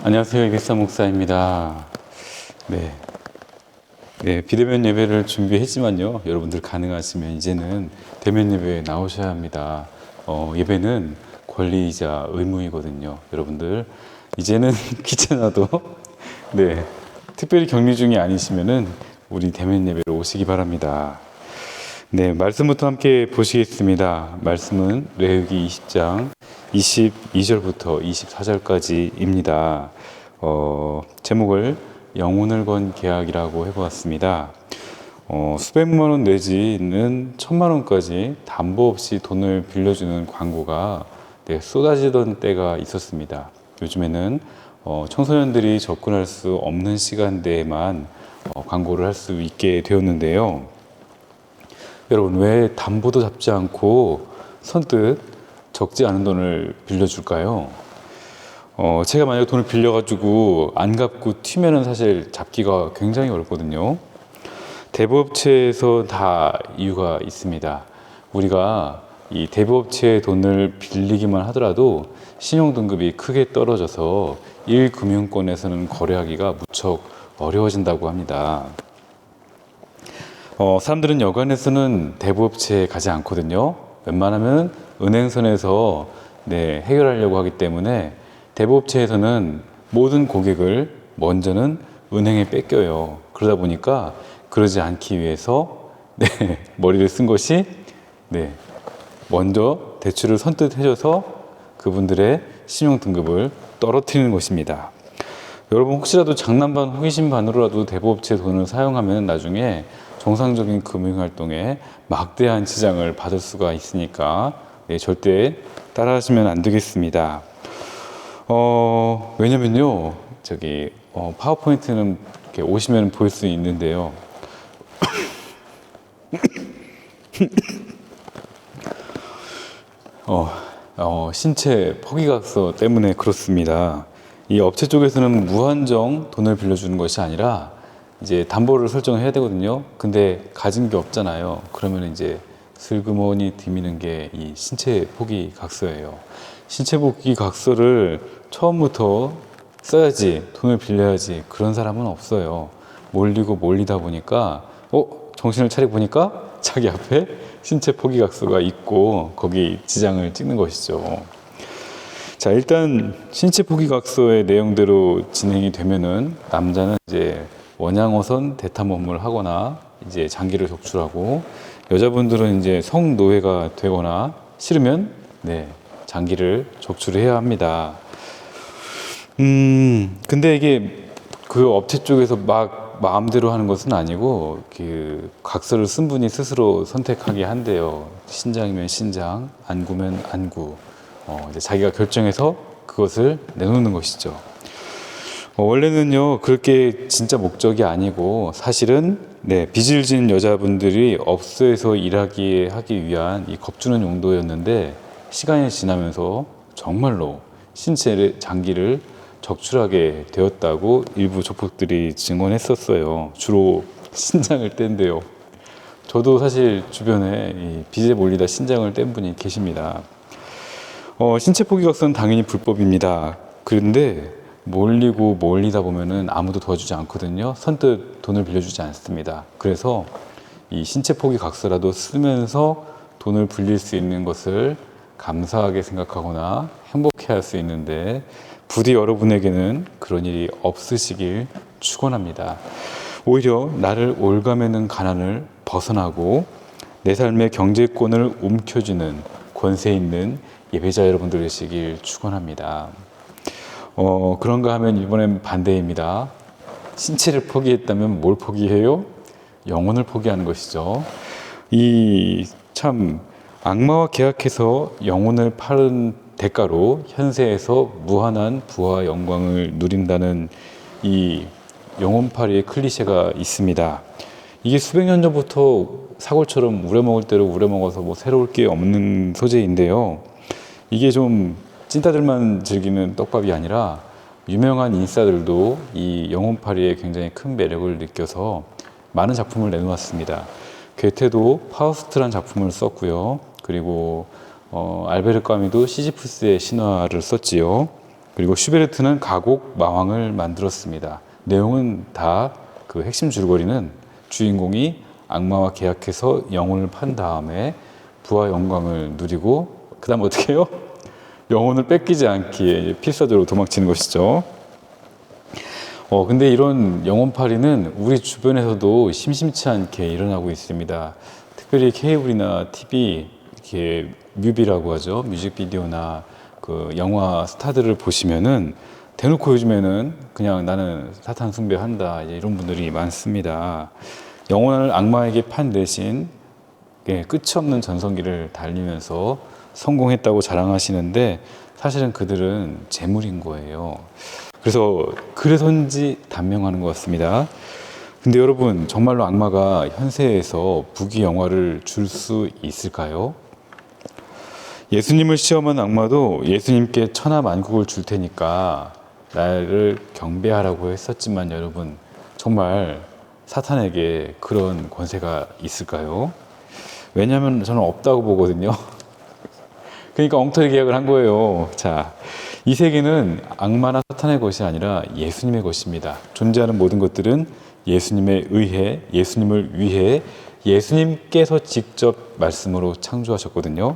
안녕하세요. 이백삼 목사입니다. 비대면 예배를 준비했지만요. 여러분들 가능하시면 이제는 대면 예배에 나오셔야 합니다. 예배는 권리이자 의무이거든요. 여러분들 이제는 귀찮아도 특별히 격리 중이 아니시면은 우리 대면 예배로 오시기 바랍니다. 말씀부터 함께 보시겠습니다. 말씀은 레위기 20장 22절부터 24절까지입니다. 제목을 영혼을 건 계약이라고 해보았습니다. 수백만 원 내지는 천만 원까지 담보 없이 돈을 빌려주는 광고가 쏟아지던 때가 있었습니다. 요즘에는 청소년들이 접근할 수 없는 시간대에만 광고를 할 수 있게 되었는데요. 여러분, 왜 담보도 잡지 않고 선뜻 적지 않은 돈을 빌려줄까요? 제가 만약에 돈을 빌려가지고 안 갚고 튀면은 사실 잡기가 굉장히 어렵거든요. 대부업체에서 다 이유가 있습니다. 우리가 이 대부업체의 돈을 빌리기만 하더라도 신용등급이 크게 떨어져서 1금융권에서는 거래하기가 무척 어려워진다고 합니다. 사람들은 여간에서는 대부업체에 가지 않거든요. 웬만하면 은행선에서 해결하려고 하기 때문에 대부업체에서는 모든 고객을 먼저는 은행에 뺏겨요. 그러다 보니까 그러지 않기 위해서 머리를 쓴 것이 먼저 대출을 선뜻 해줘서 그분들의 신용등급을 떨어뜨리는 것입니다. 여러분, 혹시라도 장난반 호기심 반으로라도 대부업체 돈을 사용하면 나중에 정상적인 금융활동에 막대한 지장을 받을 수가 있으니까 절대 따라하시면 안 되겠습니다. 왜냐면요, 파워포인트는 이렇게 오시면 볼 수 있는데요. 신체 포기각서 때문에 그렇습니다. 이 업체 쪽에서는 무한정 돈을 빌려주는 것이 아니라 이제 담보를 설정해야 되거든요. 근데 가진 게 없잖아요. 그러면 이제 슬그머니 디미는 게 이 신체 포기 각서예요. 신체 포기 각서를 처음부터 써야지, 돈을 빌려야지, 그런 사람은 없어요. 몰리다 보니까 정신을 차려 보니까 자기 앞에 신체 포기 각서가 있고 거기 지장을 찍는 것이죠. 자, 일단 신체 포기 각서의 내용대로 진행이 되면은 남자는 이제 원양어선 대탐험을 하거나 이제 장기를 적출하고, 여자분들은 이제 성노예가 되거나 싫으면 장기를 적출해야 합니다. 근데 이게 그 업체 쪽에서 막 마음대로 하는 것은 아니고 그 각서를 쓴 분이 스스로 선택하게 한대요. 신장이면 신장, 안구면 안구. 이제 자기가 결정해서 그것을 내놓는 것이죠. 원래는요, 그렇게 진짜 목적이 아니고 사실은 빚을 진 여자분들이 업소에서 일하기 하기 위한 이 겁주는 용도였는데, 시간이 지나면서 정말로 신체 장기를 적출하게 되었다고 일부 조폭들이 증언했었어요. 주로 신장을 뗀대요. 저도 사실 주변에 이 빚에 몰리다 신장을 뗀 분이 계십니다. 신체 포기 각서는 당연히 불법입니다. 그런데 몰리다 보면은 아무도 도와주지 않거든요. 선뜻 돈을 빌려주지 않습니다. 그래서 이 신체 포기 각서라도 쓰면서 돈을 빌릴 수 있는 것을 감사하게 생각하거나 행복해할 수 있는데, 부디 여러분에게는 그런 일이 없으시길 축원합니다. 오히려 나를 올가매는 가난을 벗어나고 내 삶의 경제권을 움켜쥐는 권세 있는 예배자 여러분들 되시길 축원합니다. 그런가 하면 이번엔 반대입니다. 신체를 포기했다면 뭘 포기해요? 영혼을 포기하는 것이죠. 이 참 악마와 계약해서 영혼을 파는 대가로 현세에서 무한한 부와 영광을 누린다는 이 영혼팔이의 클리셰가 있습니다. 이게 수백 년 전부터 사골처럼 우려먹을 대로 우려먹어서 뭐 새로울 게 없는 소재인데요. 이게 좀 찐따들만 즐기는 떡밥이 아니라 유명한 인싸들도 이 영혼팔이에 굉장히 큰 매력을 느껴서 많은 작품을 내놓았습니다. 괴테도 파우스트란 작품을 썼고요. 그리고 알베르 까미도 시지프스의 신화를 썼지요. 그리고 슈베르트는 가곡 마왕을 만들었습니다. 내용은 다 그 핵심 줄거리는 주인공이 악마와 계약해서 영혼을 판 다음에 부와 영광을 누리고 그 다음 어떻게 해요? 영혼을 뺏기지 않기에 필사적으로 도망치는 것이죠. 근데 이런 영혼팔이는 우리 주변에서도 심심치 않게 일어나고 있습니다. 특별히 케이블이나 TV, 이렇게 뮤비라고 하죠. 뮤직비디오나 그 영화 스타들을 보시면은 대놓고 요즘에는 그냥 나는 사탄 숭배한다, 이런 분들이 많습니다. 영혼을 악마에게 판 대신 끝이 없는 전성기를 달리면서 성공했다고 자랑하시는데 사실은 그들은 재물인 거예요. 그래서인지 단명하는 것 같습니다. 근데 여러분, 정말로 악마가 현세에서 부귀영화를 줄 수 있을까요? 예수님을 시험한 악마도 예수님께 천하만국을 줄 테니까 나를 경배하라고 했었지만 여러분, 정말 사탄에게 그런 권세가 있을까요? 왜냐하면 저는 없다고 보거든요. 그러니까 엉터리 계약을 한 거예요. 자, 이 세계는 악마나 사탄의 것이 아니라 예수님의 것입니다. 존재하는 모든 것들은 예수님에 의해, 예수님을 위해 예수님께서 직접 말씀으로 창조하셨거든요.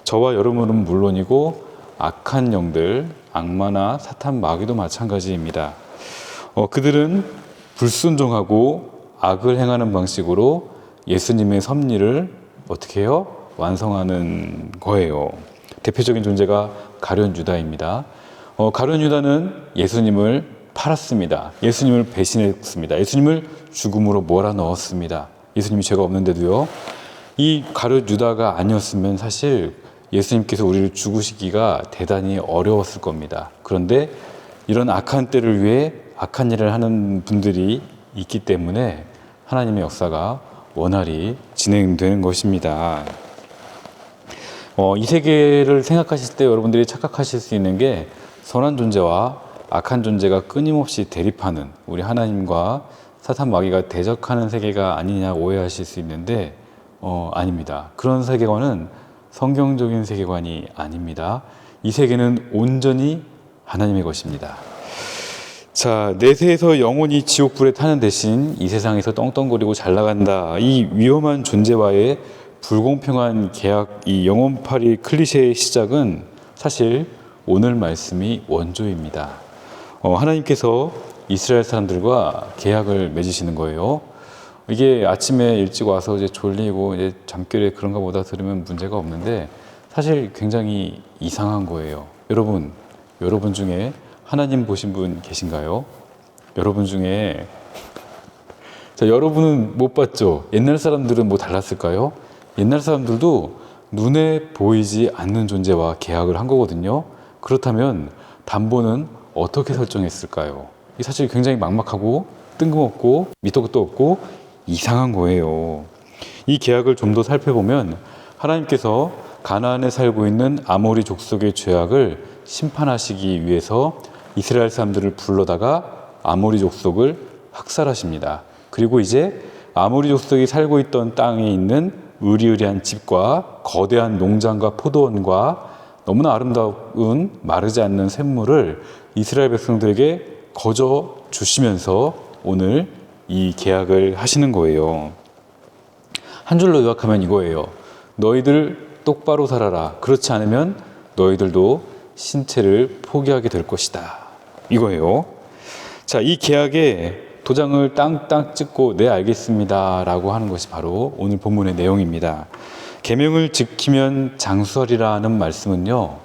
저와 여러분은 물론이고 악한 영들, 악마나 사탄 마귀도 마찬가지입니다. 그들은 불순종하고 악을 행하는 방식으로 예수님의 섭리를 어떻게 해요? 완성하는 거예요. 대표적인 존재가 가룟 유다입니다. 가룟 유다는 예수님을 팔았습니다. 예수님을 배신했습니다. 예수님을 죽음으로 몰아넣었습니다. 예수님이 죄가 없는데도요. 이 가룟 유다가 아니었으면 사실 예수님께서 우리를 죽으시기가 대단히 어려웠을 겁니다. 그런데 이런 악한 때를 위해 악한 일을 하는 분들이 있기 때문에 하나님의 역사가 원활히 진행되는 것입니다. 이 세계를 생각하실 때 여러분들이 착각하실 수 있는 게 선한 존재와 악한 존재가 끊임없이 대립하는, 우리 하나님과 사탄 마귀가 대적하는 세계가 아니냐 오해하실 수 있는데 아닙니다. 그런 세계관은 성경적인 세계관이 아닙니다. 이 세계는 온전히 하나님의 것입니다. 자, 내세에서 영원히 지옥불에 타는 대신 이 세상에서 떵떵거리고 잘 나간다, 이 위험한 존재와의 불공평한 계약, 이 영혼팔이 클리셰의 시작은 사실 오늘 말씀이 원조입니다. 하나님께서 이스라엘 사람들과 계약을 맺으시는 거예요. 이게 아침에 일찍 와서 이제 졸리고 이제 잠결에 그런가 보다 들으면 문제가 없는데 사실 굉장히 이상한 거예요. 여러분 중에 하나님 보신 분 계신가요? 여러분 중에, 자, 여러분은 못 봤죠? 옛날 사람들은 뭐 달랐을까요? 옛날 사람들도 눈에 보이지 않는 존재와 계약을 한 거거든요. 그렇다면 담보는 어떻게 설정했을까요? 이 사실 굉장히 막막하고 뜬금없고 밑도 끝도 없고 이상한 거예요. 이 계약을 좀 더 살펴보면 하나님께서 가나안에 살고 있는 아모리 족속의 죄악을 심판하시기 위해서 이스라엘 사람들을 불러다가 아모리 족속을 학살하십니다. 그리고 이제 아모리 족속이 살고 있던 땅에 있는 으리으리한 집과 거대한 농장과 포도원과 너무나 아름다운 마르지 않는 샘물을 이스라엘 백성들에게 거저 주시면서 오늘 이 계약을 하시는 거예요. 한 줄로 요약하면 이거예요. 너희들 똑바로 살아라. 그렇지 않으면 너희들도 신체를 포기하게 될 것이다. 이거예요. 자, 이 계약에 도장을 땅땅 찍고 네 알겠습니다 라고 하는 것이 바로 오늘 본문의 내용입니다. 계명을 지키면 장수하리라는 말씀은요,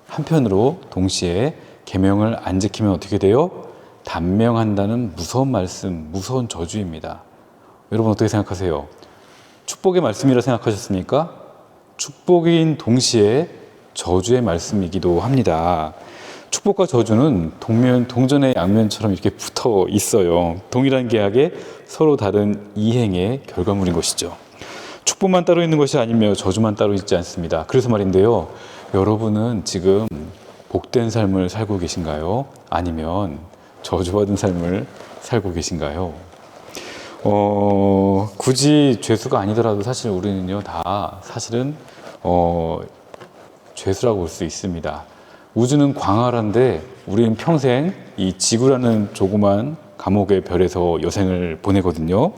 한편으로 동시에 계명을 안 지키면 어떻게 돼요? 단명한다는 무서운 말씀, 무서운 저주입니다. 여러분 어떻게 생각하세요? 축복의 말씀이라 생각하셨습니까? 축복인 동시에 저주의 말씀이기도 합니다. 축복과 저주는 동전의 양면처럼 이렇게 붙어 있어요. 동일한 계약에 서로 다른 이행의 결과물인 것이죠. 축복만 따로 있는 것이 아니며 저주만 따로 있지 않습니다. 그래서 말인데요, 여러분은 지금 복된 삶을 살고 계신가요? 아니면 저주받은 삶을 살고 계신가요? 굳이 죄수가 아니더라도 사실 우리는요, 다 사실은 죄수라고 볼 수 있습니다. 우주는 광활한데 우리는 평생 이 지구라는 조그만 감옥의 별에서 여생을 보내거든요.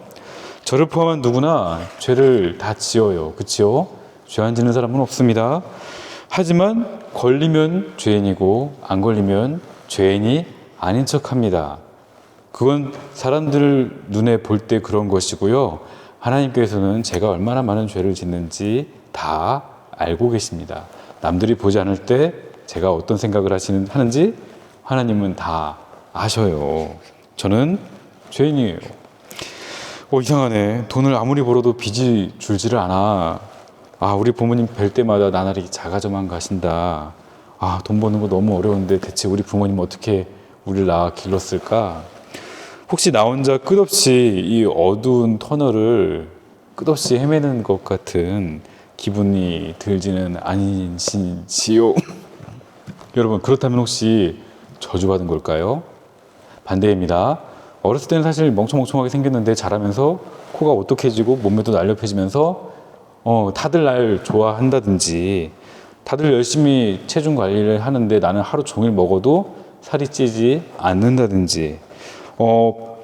저를 포함한 누구나 죄를 다 지어요. 그치요? 죄 안 지는 사람은 없습니다. 하지만 걸리면 죄인이고 안 걸리면 죄인이 아닌 척합니다. 그건 사람들 눈에 볼 때 그런 것이고요. 하나님께서는 제가 얼마나 많은 죄를 짓는지 다 알고 계십니다. 남들이 보지 않을 때 제가 어떤 생각을 하는지 하나님은 다 아셔요. 저는 죄인이에요. 이상하네. 돈을 아무리 벌어도 빚이 줄지를 않아. 우리 부모님 뵐 때마다 나날이 작아져만 가신다. 돈 버는 거 너무 어려운데 대체 우리 부모님 어떻게 우리를 낳아 길렀을까? 혹시 나 혼자 끝없이 이 어두운 터널을 끝없이 헤매는 것 같은 기분이 들지는 않으신지요? 여러분, 그렇다면 혹시 저주받은 걸까요? 반대입니다. 어렸을 때는 사실 멍청멍청하게 생겼는데 자라면서 코가 오똑해지고 몸매도 날렵해지면서 다들 날 좋아한다든지, 다들 열심히 체중 관리를 하는데 나는 하루 종일 먹어도 살이 찌지 않는다든지,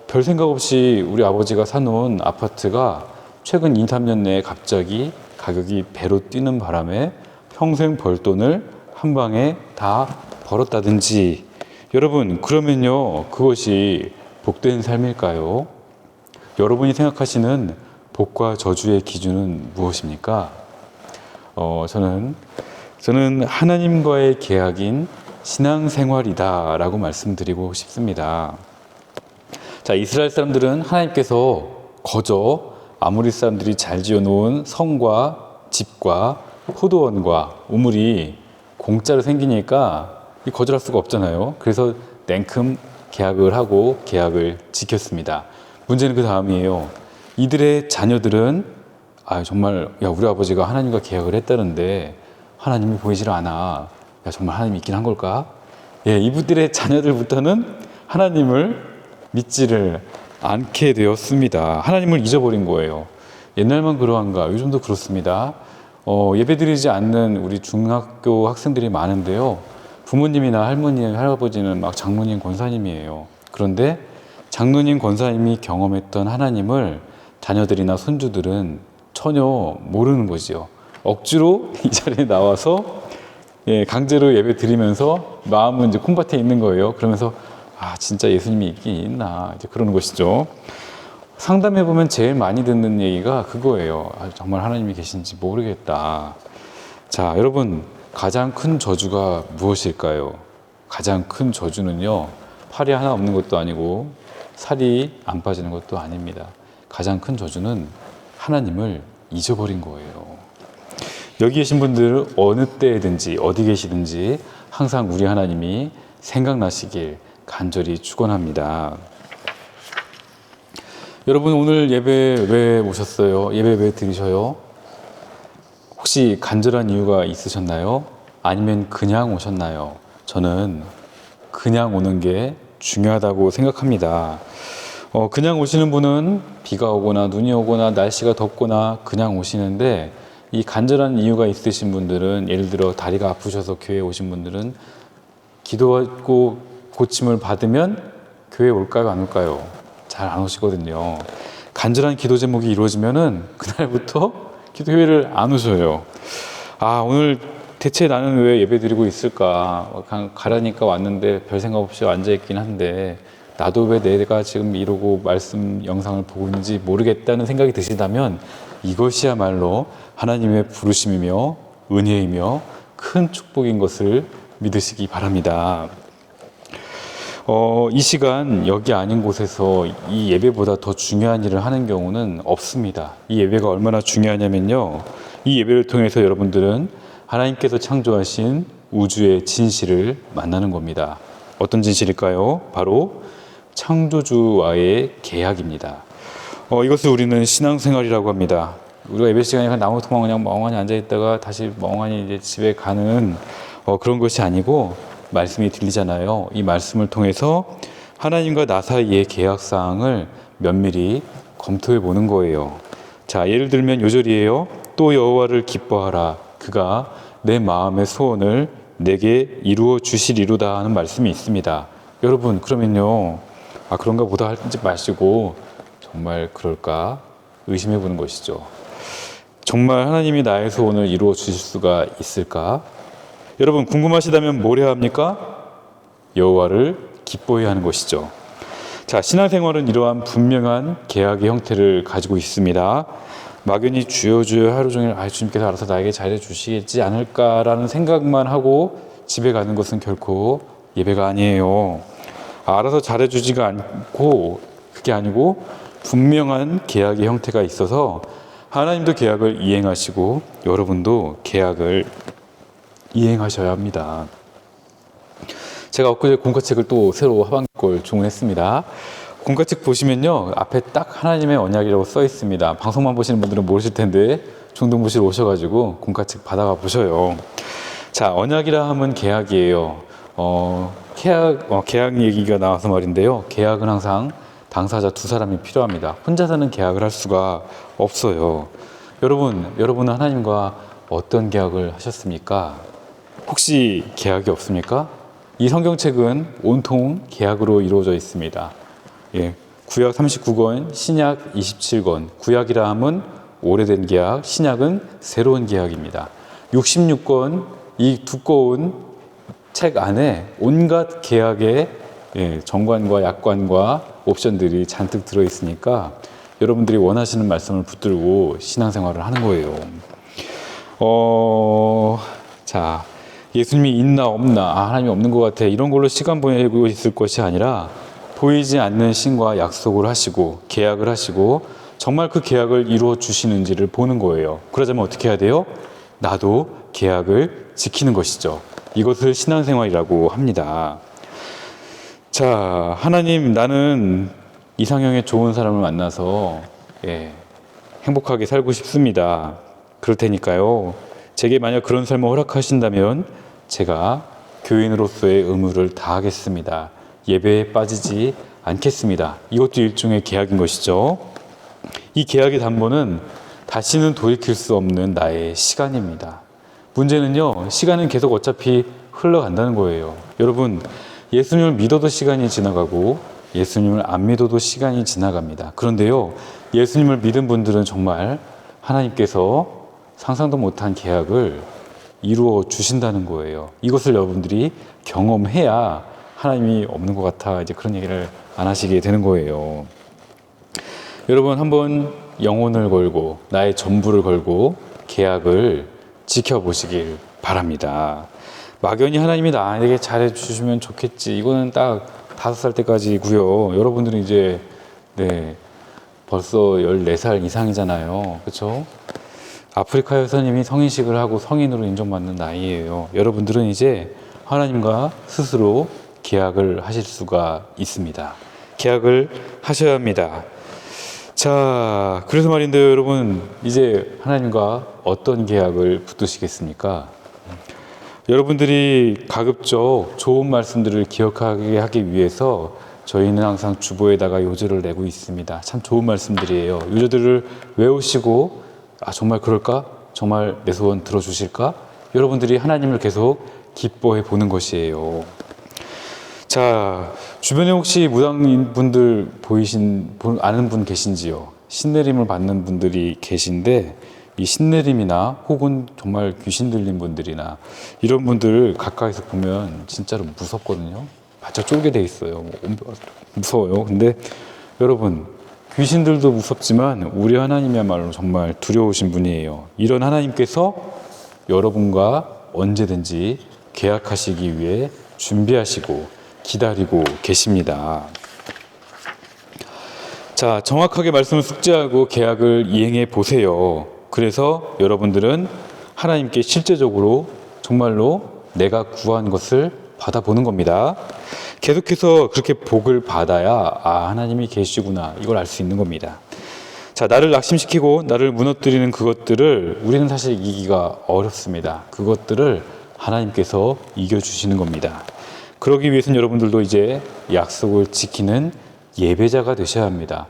별 생각 없이 우리 아버지가 사놓은 아파트가 최근 2, 3년 내에 갑자기 가격이 배로 뛰는 바람에 평생 벌 돈을 한 방에 다 벌었다든지. 여러분, 그러면요, 그것이 복된 삶일까요? 여러분이 생각하시는 복과 저주의 기준은 무엇입니까? 저는 하나님과의 계약인 신앙생활이다 라고 말씀드리고 싶습니다. 자, 이스라엘 사람들은 하나님께서 거저 아모리 사람들이 잘 지어놓은 성과 집과 포도원과 우물이 공짜로 생기니까 거절할 수가 없잖아요. 그래서 냉큼 계약을 하고 계약을 지켰습니다. 문제는 그 다음이에요. 이들의 자녀들은 정말 우리 아버지가 하나님과 계약을 했다는데 하나님이 보이질 않아. 정말 하나님이 있긴 한 걸까? 이분들의 자녀들부터는 하나님을 믿지를 않게 되었습니다. 하나님을 잊어버린 거예요. 옛날만 그러한가? 요즘도 그렇습니다. 예배드리지 않는 우리 중학교 학생들이 많은데요. 부모님이나 할머니, 할아버지는 막 장로님, 권사님이에요. 그런데 장로님, 권사님이 경험했던 하나님을 자녀들이나 손주들은 전혀 모르는 거지요. 억지로 이 자리에 나와서 강제로 예배 드리면서 마음은 이제 콩밭에 있는 거예요. 그러면서 진짜 예수님이 있긴 있나 이제 그러는 것이죠. 상담해 보면 제일 많이 듣는 얘기가 그거예요. 정말 하나님이 계신지 모르겠다. 자, 여러분, 가장 큰 저주가 무엇일까요? 가장 큰 저주는요, 팔이 하나 없는 것도 아니고 살이 안 빠지는 것도 아닙니다. 가장 큰 저주는 하나님을 잊어버린 거예요. 여기 계신 분들 어느 때든지 어디 계시든지 항상 우리 하나님이 생각나시길 간절히 축원합니다. 여러분, 오늘 예배 왜 오셨어요? 예배 왜 드리셔요? 혹시 간절한 이유가 있으셨나요? 아니면 그냥 오셨나요? 저는 그냥 오는 게 중요하다고 생각합니다. 그냥 오시는 분은 비가 오거나 눈이 오거나 날씨가 덥거나 그냥 오시는데, 이 간절한 이유가 있으신 분들은, 예를 들어 다리가 아프셔서 교회에 오신 분들은 기도하고 고침을 받으면 교회에 올까요, 안 올까요? 잘 안 오시거든요. 간절한 기도 제목이 이루어지면은 그날부터 기도회를 안 오셔요. 오늘 대체 나는 왜 예배 드리고 있을까? 그냥 가라니까 왔는데 별 생각 없이 앉아있긴 한데 나도 왜 내가 지금 이러고 말씀 영상을 보고 있는지 모르겠다는 생각이 드시다면 이것이야말로 하나님의 부르심이며 은혜이며 큰 축복인 것을 믿으시기 바랍니다. 이 시간 여기 아닌 곳에서 이 예배보다 더 중요한 일을 하는 경우는 없습니다. 이 예배가 얼마나 중요하냐면요, 이 예배를 통해서 여러분들은 하나님께서 창조하신 우주의 진실을 만나는 겁니다. 어떤 진실일까요? 바로 창조주와의 계약입니다. 이것을 우리는 신앙생활이라고 합니다. 우리가 예배 시간에 그냥 나무토막 그냥 멍하니 앉아있다가 다시 멍하니 이제 집에 가는 그런 것이 아니고, 말씀이 들리잖아요. 이 말씀을 통해서 하나님과 나 사이의 계약사항을 면밀히 검토해 보는 거예요. 자, 예를 들면 요절이에요. 또 여호와를 기뻐하라. 그가 내 마음의 소원을 내게 이루어 주시리로다 하는 말씀이 있습니다. 여러분, 그러면요, 그런가 보다 하지 마시고 정말 그럴까 의심해 보는 것이죠. 정말 하나님이 나의 소원을 이루어 주실 수가 있을까? 여러분, 궁금하시다면 뭘 해야 합니까? 여호와를 기뻐해야 하는 것이죠. 자, 신앙생활은 이러한 분명한 계약의 형태를 가지고 있습니다. 막연히 주여 주여 하루 종일 주님께서 알아서 나에게 잘해 주시겠지 않을까라는 생각만 하고 집에 가는 것은 결코 예배가 아니에요. 알아서 잘해 주지가 않고, 그게 아니고 분명한 계약의 형태가 있어서 하나님도 계약을 이행하시고 여러분도 계약을 이행하셔야 합니다. 제가 엊그제 공과책을 또 새로 하반기 걸 주문했습니다. 공과책 보시면요, 앞에 딱 하나님의 언약이라고 써 있습니다. 방송만 보시는 분들은 모르실 텐데 종종 보시러 오셔가지고 공과책 받아가 보셔요. 자, 언약이라 하면 계약이에요. 계약 얘기가 나와서 말인데요. 계약은 항상 당사자 두 사람이 필요합니다. 혼자서는 계약을 할 수가 없어요. 여러분은 하나님과 어떤 계약을 하셨습니까? 혹시 계약이 없습니까? 이 성경책은 온통 계약으로 이루어져 있습니다. 구약 39권, 신약 27권. 구약이라 함은 오래된 계약, 신약은 새로운 계약입니다. 66권, 이 두꺼운 책 안에 온갖 계약의 정관과 약관과 옵션들이 잔뜩 들어있으니까 여러분들이 원하시는 말씀을 붙들고 신앙생활을 하는 거예요. 자, 예수님이 있나 없나, 하나님이 없는 것 같아, 이런 걸로 시간 보내고 있을 것이 아니라 보이지 않는 신과 약속을 하시고 계약을 하시고 정말 그 계약을 이루어 주시는지를 보는 거예요. 그러자면 어떻게 해야 돼요? 나도 계약을 지키는 것이죠. 이것을 신앙생활이라고 합니다. 자, 하나님, 나는 이상형의 좋은 사람을 만나서 행복하게 살고 싶습니다. 그럴 테니까요, 제게 만약 그런 삶을 허락하신다면 제가 교인으로서의 의무를 다하겠습니다. 예배에 빠지지 않겠습니다. 이것도 일종의 계약인 것이죠. 이 계약의 담보는 다시는 돌이킬 수 없는 나의 시간입니다. 문제는요, 시간은 계속 어차피 흘러간다는 거예요. 여러분, 예수님을 믿어도 시간이 지나가고 예수님을 안 믿어도 시간이 지나갑니다. 그런데요, 예수님을 믿은 분들은 정말 하나님께서 상상도 못한 계약을 이루어 주신다는 거예요. 이것을 여러분들이 경험해야 하나님이 없는 것 같아 이제 그런 얘기를 안 하시게 되는 거예요. 여러분, 한번 영혼을 걸고 나의 전부를 걸고 계약을 지켜보시길 바랍니다. 막연히 하나님이 나에게 잘해 주시면 좋겠지, 이거는 딱 5살 때까지고요. 여러분들은 이제 벌써 14살 이상이잖아요. 그렇죠? 아프리카에서는 이미 성인식을 하고 성인으로 인정받는 나이예요. 여러분들은 이제 하나님과 스스로 계약을 하실 수가 있습니다. 계약을 하셔야 합니다. 자, 그래서 말인데요, 여러분, 이제 하나님과 어떤 계약을 붙드시겠습니까? 여러분들이 가급적 좋은 말씀들을 기억하게 하기 위해서 저희는 항상 주보에다가 요절을 내고 있습니다. 참 좋은 말씀들이에요. 요절들을 외우시고, 정말 그럴까? 정말 내 소원 들어주실까? 여러분들이 하나님을 계속 기뻐해 보는 것이에요. 자, 주변에 혹시 무당인 분들 아는 분 계신지요? 신내림을 받는 분들이 계신데, 이 신내림이나 혹은 정말 귀신 들린 분들이나 이런 분들 가까이서 보면 진짜로 무섭거든요. 바짝 쫄게 돼 있어요. 무서워요. 근데 여러분, 귀신들도 무섭지만 우리 하나님이야말로 정말 두려우신 분이에요. 이런 하나님께서 여러분과 언제든지 계약하시기 위해 준비하시고 기다리고 계십니다. 자, 정확하게 말씀을 숙지하고 계약을 이행해 보세요. 그래서 여러분들은 하나님께 실제적으로 정말로 내가 구한 것을 받아보는 겁니다. 계속해서 그렇게 복을 받아야 하나님이 계시구나, 이걸 알 수 있는 겁니다. 자, 나를 낙심시키고 나를 무너뜨리는 그것들을 우리는 사실 이기기가 어렵습니다. 그것들을 하나님께서 이겨주시는 겁니다. 그러기 위해서는 여러분들도 이제 약속을 지키는 예배자가 되셔야 합니다.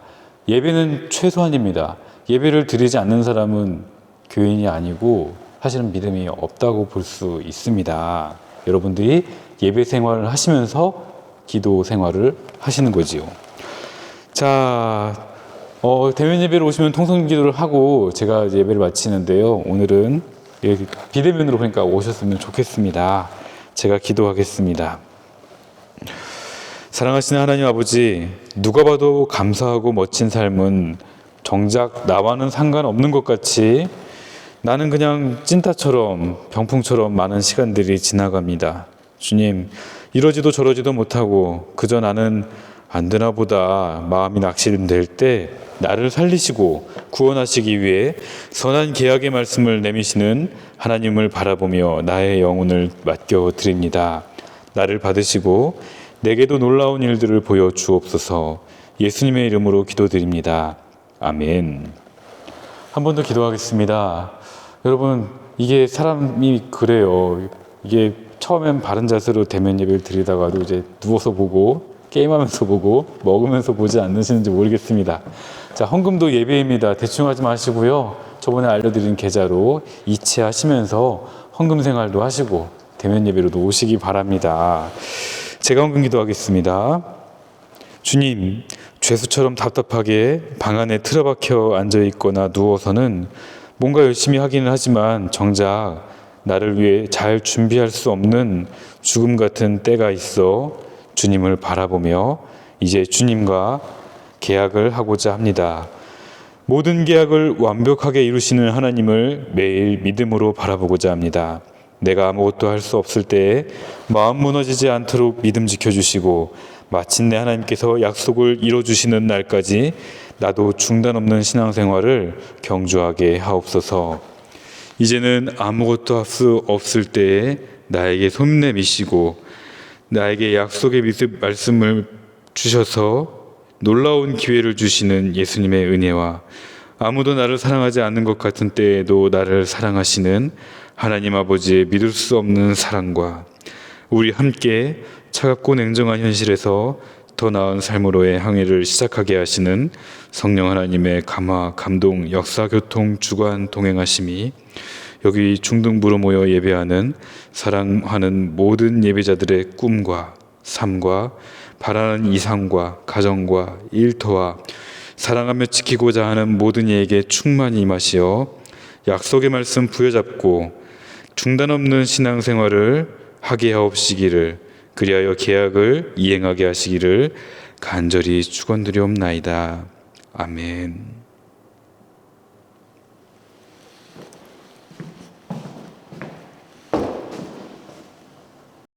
예배는 최소한입니다. 예배를 드리지 않는 사람은 교인이 아니고 사실은 믿음이 없다고 볼 수 있습니다. 여러분들이 예배 생활을 하시면서 기도 생활을 하시는 거지요. 자, 대면 예배로 오시면 통성 기도를 하고 제가 이제 예배를 마치는데요. 오늘은 비대면으로 그러니까 오셨으면 좋겠습니다. 제가 기도하겠습니다. 사랑하시는 하나님 아버지, 누가 봐도 감사하고 멋진 삶은 정작 나와는 상관없는 것 같이 나는 그냥 찐따처럼 병풍처럼 많은 시간들이 지나갑니다. 주님, 이러지도 저러지도 못하고 그저 나는 안 되나 보다 마음이 낙심될 때 나를 살리시고 구원하시기 위해 선한 계약의 말씀을 내미시는 하나님을 바라보며 나의 영혼을 맡겨드립니다. 나를 받으시고 내게도 놀라운 일들을 보여 주옵소서. 예수님의 이름으로 기도드립니다. 아멘. 한 번 더 기도하겠습니다. 여러분, 이게 사람이 그래요. 이게 처음엔 바른 자세로 대면 예배를 드리다가도 이제 누워서 보고 게임하면서 보고 먹으면서 보지 않으시는지 모르겠습니다. 자, 헌금도 예배입니다. 대충 하지 마시고요. 저번에 알려드린 계좌로 이체하시면서 헌금 생활도 하시고 대면 예배로도 오시기 바랍니다. 제가 헌금 기도하겠습니다. 주님, 죄수처럼 답답하게 방 안에 틀어박혀 앉아있거나 누워서는 뭔가 열심히 하기는 하지만 정작 나를 위해 잘 준비할 수 없는 죽음 같은 때가 있어 주님을 바라보며 이제 주님과 계약을 하고자 합니다. 모든 계약을 완벽하게 이루시는 하나님을 매일 믿음으로 바라보고자 합니다. 내가 아무것도 할 수 없을 때에 마음 무너지지 않도록 믿음 지켜주시고 마침내 하나님께서 약속을 이뤄주시는 날까지 나도 중단 없는 신앙생활을 경주하게 하옵소서. 이제는 아무것도 할 수 없을 때에 나에게 손 내미시고 나에게 약속의 말씀을 주셔서 놀라운 기회를 주시는 예수님의 은혜와 아무도 나를 사랑하지 않는 것 같은 때에도 나를 사랑하시는 하나님 아버지의 믿을 수 없는 사랑과 우리 함께 차갑고 냉정한 현실에서 더 나은 삶으로의 항해를 시작하게 하시는 성령 하나님의 감화, 감동, 역사, 교통, 주관, 동행하심이 여기 중등부로 모여 예배하는 사랑하는 모든 예배자들의 꿈과 삶과 바라는 이상과 가정과 일터와 사랑하며 지키고자 하는 모든 이에게 충만히 임하시어 약속의 말씀 부여잡고 중단 없는 신앙생활을 하게 하옵시기를, 그리하여 계약을 이행하게 하시기를 간절히 축원드리옵나이다. 아멘.